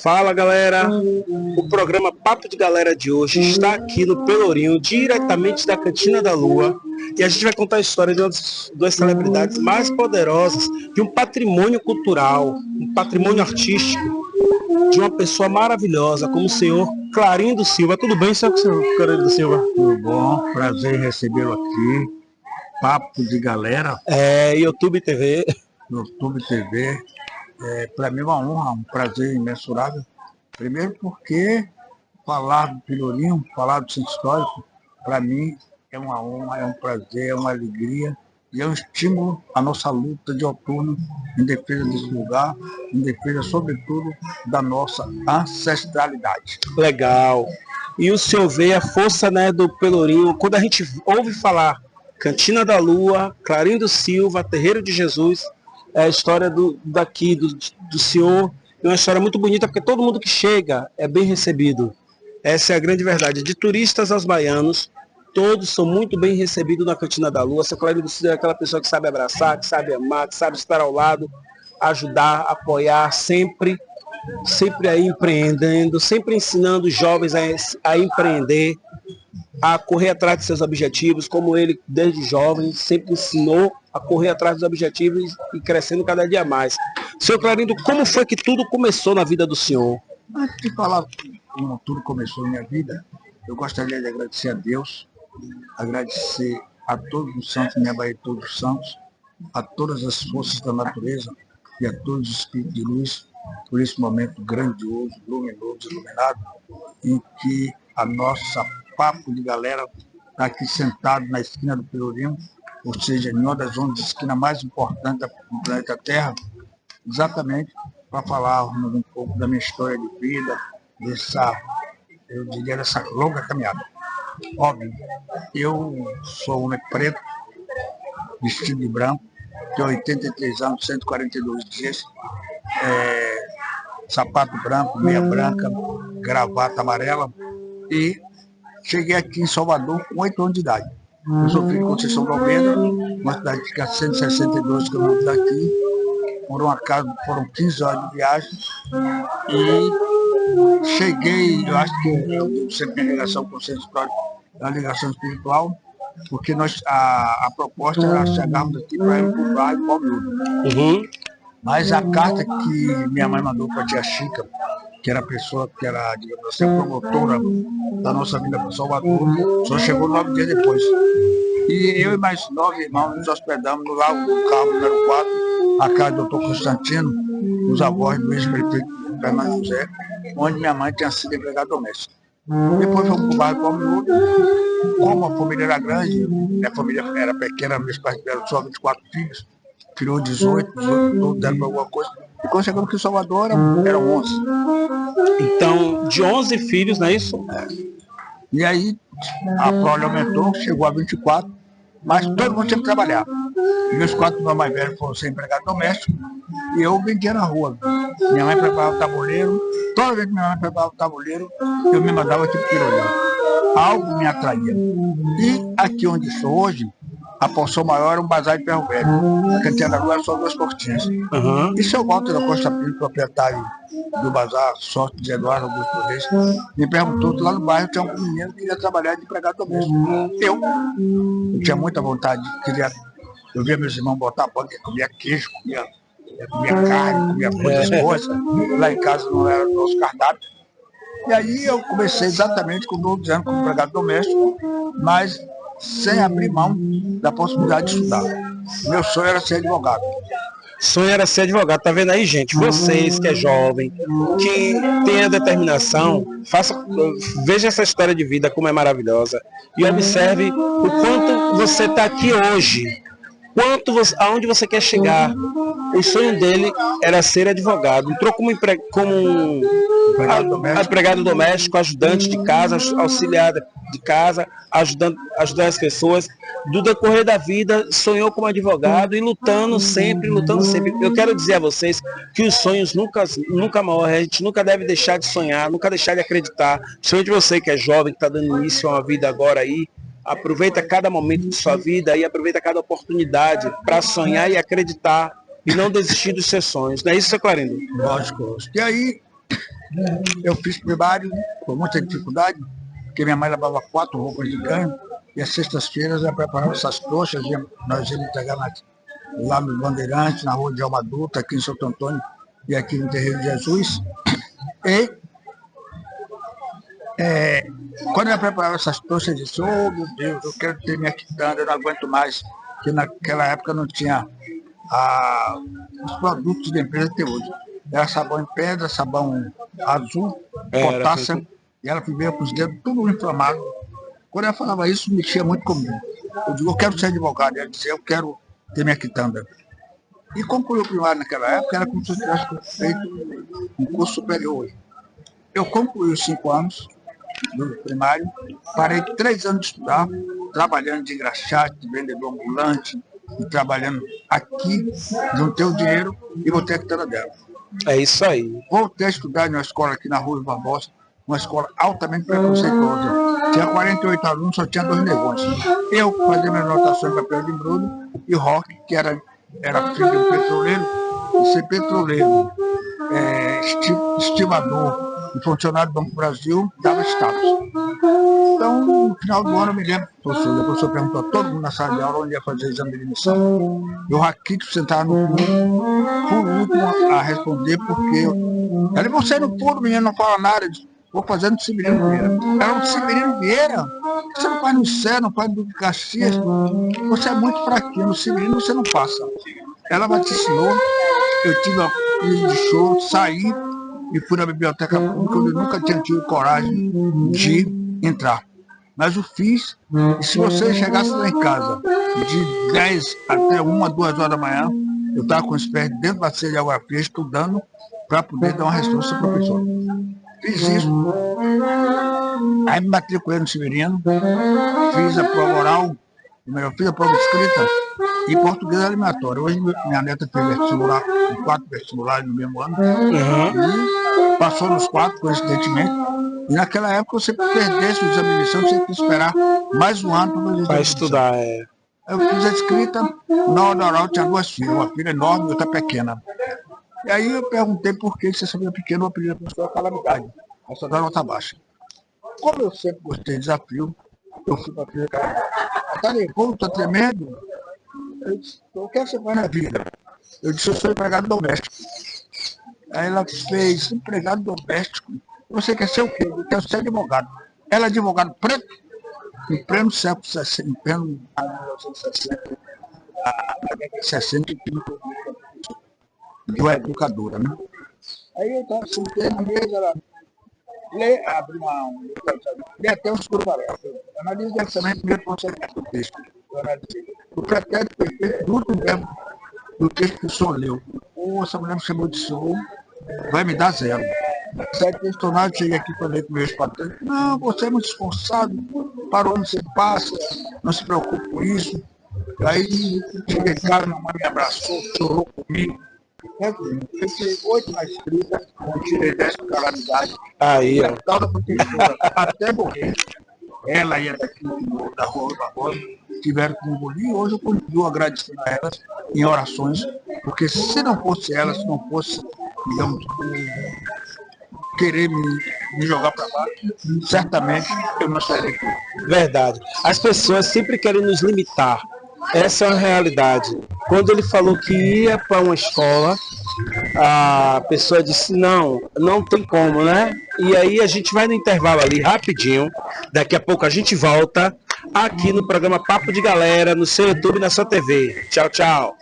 Fala, galera! O programa Papo de Galera de hoje está aqui no Pelourinho, diretamente da Cantina da Lua, e a gente vai contar a história de uma das celebridades mais poderosas, de um patrimônio cultural, um patrimônio artístico, de uma pessoa maravilhosa, como o senhor Clarindo Silva. Tudo bem, senhor Clarindo Silva? Tudo bom, prazer em recebê-lo aqui. Papo de Galera. YouTube TV. YouTube TV. Para mim é uma honra, um prazer imensurável. Primeiro porque falar do Pelourinho, falar do centro histórico, para mim é uma honra, é um prazer, é uma alegria e é um estímulo à nossa luta de outono em defesa desse lugar, em defesa, sobretudo, da nossa ancestralidade. Legal. E o senhor vê a força, né, do Pelourinho, quando a gente ouve falar Cantina da Lua, Clarindo Silva, Terreiro de Jesus, é a história do senhor, é uma história muito bonita, porque todo mundo que chega é bem recebido. Essa é a grande verdade. De turistas aos baianos, todos são muito bem recebidos na Cantina da Lua. Seu Clarindo Silva é aquela pessoa que sabe abraçar, que sabe amar, que sabe estar ao lado, ajudar, apoiar, sempre aí empreendendo, sempre ensinando os jovens a empreender, a correr atrás de seus objetivos, como ele, desde jovem, sempre ensinou a correr atrás dos objetivos e crescendo cada dia mais. Senhor Clarindo, como foi que tudo começou na vida do senhor? Antes de falar como tudo começou na minha vida, eu gostaria de agradecer a Deus, agradecer a todos os santos, minha Bahia de Todos os Santos, a todas as forças da natureza e a todos os espíritos de luz, por esse momento grandioso, luminoso, iluminado, em que a nossa Papo de Galera está aqui sentado na esquina do Pelourinho, ou seja, em uma das zonas de esquina mais importantes do planeta Terra, exatamente para falar um pouco da minha história de vida, dessa longa caminhada. Óbvio, eu sou um homem preto, vestido de branco, tenho 83 anos, 142 dias, sapato branco, meia branca, gravata amarela, e cheguei aqui em Salvador com 8 anos de idade. Eu sou filho de Conceição de Almeida, uma cidade que fica a 162 quilômetros daqui. Por um acaso, foram 15 horas de viagem. E cheguei, eu acho que eu tenho sempre minha ligação com o centro histórico, a ligação espiritual, porque a proposta era chegarmos aqui para ir para o bairro Palmeiras. Mas a carta que minha mãe mandou para a tia Chica, que era a pessoa que era, digamos assim, a promotora da nossa vida para Salvador, só chegou 9 dias depois. E eu e mais 9 irmãos nos hospedamos no carro número 4, a casa do Dr. Constantino, os avós do ex-prefeito Fernando José, onde minha mãe tinha sido empregada doméstica. Depois fomos para o bairro Palmeiras. Como a família era grande, minha família era pequena, meus pais tiveram só 24 filhos, criou 18 todos deram para alguma coisa. E quando chegamos aqui em Salvador, eram 11. Então, de 11 filhos, não é isso? E aí, a prole aumentou, chegou a 24, mas todo mundo tinha que trabalhar. E meus 4 irmãos mais velhos foram ser empregados domésticos, e eu vendia na rua. Minha mãe preparava o tabuleiro, toda vez que minha mãe preparava o tabuleiro, eu me mandava tipo Pelourinho. Algo me atraía. E aqui onde sou hoje, a porção maior era um bazar de ferro velho. A Cantina da Lua era só 2 portinhas. E seu Walter da Costa Pinto, proprietário do bazar, sócio de Eduardo Augusto Reis, me perguntou que lá no bairro tinha um menino que queria trabalhar de empregado doméstico. Eu tinha muita vontade, eu via meus irmãos botar banca, comia queijo, comia carne, comia coisas boas. Lá em casa não era o nosso cardápio. E aí eu comecei exatamente com 12 anos como empregado doméstico, mas sem abrir mão da possibilidade de estudar. Meu sonho era ser advogado. Sonho era ser advogado. Tá vendo aí, gente? Vocês que é jovem, que tem a determinação, veja essa história de vida como é maravilhosa e observe o quanto você está aqui hoje, aonde você quer chegar. O sonho dele era ser advogado. Entrou como empregado doméstico, ajudante de casa, auxiliar de casa, ajudando as pessoas. Do decorrer da vida, sonhou como advogado e lutando sempre. Eu quero dizer a vocês que os sonhos nunca morrem, a gente nunca deve deixar de sonhar, nunca deixar de acreditar. Principalmente você que é jovem, que está dando início a uma vida agora aí, aproveita cada momento de sua vida e aproveita cada oportunidade para sonhar e acreditar e não desistir dos seus sonhos. Não é isso, seu Clarindo? Lógico. E aí, Eu fiz primário com muita dificuldade, porque minha mãe lavava 4 roupas de ganho, e às sextas-feiras ela preparava essas trouxas, nós íamos entregar lá no Bandeirantes, na rua de Alma Adulta, aqui em Santo Antônio, e aqui no Terreiro de Jesus. E quando eu preparava essas trouxas, eu disse, oh meu Deus, eu quero ter minha quitanda, eu não aguento mais, porque naquela época não tinha os produtos da empresa que tem hoje. Era sabão em pedra, sabão azul, potássio, e ela veio com os dedos tudo inflamado. Quando ela falava isso, mexia muito comigo. Eu digo, eu quero ser advogado. Ela dizia, eu quero ter minha quitanda. E concluiu o primário naquela época, era como se eu tivesse feito um curso superior. Eu concluí os 5 anos do primário, parei 3 anos de estudar, trabalhando de engraxate, de vendedor ambulante, e trabalhando aqui, juntei o dinheiro e botei a quitanda dela. É isso aí. Voltei a estudar em uma escola aqui na Rua Barbosa, uma escola altamente preconceituosa. Tinha 48 alunos, só tinha 2 negões. Eu fazia minha anotação em papel de embrulho e o Roque, que era filho de um petroleiro, e ser petroleiro, estivador e funcionário do Banco do Brasil, dava status. Então, no final do ano, eu me lembro, o professor perguntou a todo mundo na sala de aula onde ia fazer o exame de admissão. E o Raquito sentava no fundo, fui o último a responder, porque ele, você no fundo, menino, não fala nada. Eu disse, vou fazer no Severino Vieira. Era um Severino Vieira. Você não faz no Sé, não faz no Duque Caxias. Você é muito fraquinho. No Severino você não passa. Ela vaticinou, eu tive uma crise de choro, saí e fui na biblioteca pública, onde eu nunca tinha tido coragem de entrar. Mas eu fiz, e se você chegasse lá em casa de 10 até 1, 2 horas da manhã, eu estava com os pés dentro da bacia de água fria, estudando para poder dar uma resposta ao professor. Fiz isso, aí me matriculei no Severino, fiz a prova oral, fiz a prova escrita e português eliminatório. Hoje minha neta fez vestibular, 4 vestibulares no mesmo ano, e passou nos 4, coincidentemente. E naquela época, você perdesse o exame de admissão, você tinha que esperar mais um ano para estudar. Eu fiz a escrita, na hora da oral tinha 2 filhas, uma filha enorme e outra pequena. E aí eu perguntei por que você sabia pequeno, eu pedi a professora Calamidade, a sua nota baixa. Como eu sempre gostei de desafio, eu fui para a filha Calamidade. Tá nervoso, tá tremendo? Eu disse, o que você faz na vida? Eu disse, eu sou empregado doméstico. Aí ela fez, empregado doméstico. Você quer ser o quê? Eu quero ser advogado. Ela é advogado preto, em pleno século 60, em pleno 1960, a década de 60, de uma educadora, né? Aí eu estava sentado na mesa, ela abre lê até os parágrafos. Analisa exatamente primeiro conceito do texto. O pretérito perfeito do último verbo do texto que o senhor leu. Ou essa mulher me chamou de senhor, vai me dar 0. Certo questionário, cheguei aqui para ler com meus patrões. Não, você é muito esforçado, para o ano você passa, não se preocupe com isso. Aí cheguei em casa, minha mãe me abraçou, chorou comigo. Eu fiz 8 na escrita, tirei 10 com Calamidade. Aí, ó. Até morrer. Ela e a daqui da Rua Barbosa tiveram que engolir. Hoje eu continuo agradecendo a elas em orações, porque se não fosse elas, se não fosse, digamos, querer me jogar para baixo, certamente eu não estaria aqui. Verdade. As pessoas sempre querem nos limitar. Essa é a realidade. Quando ele falou que ia para uma escola, a pessoa disse, não tem como, né? E aí a gente vai no intervalo ali, rapidinho. Daqui a pouco a gente volta aqui no programa Papo de Galera, no seu YouTube e na sua TV. Tchau, tchau.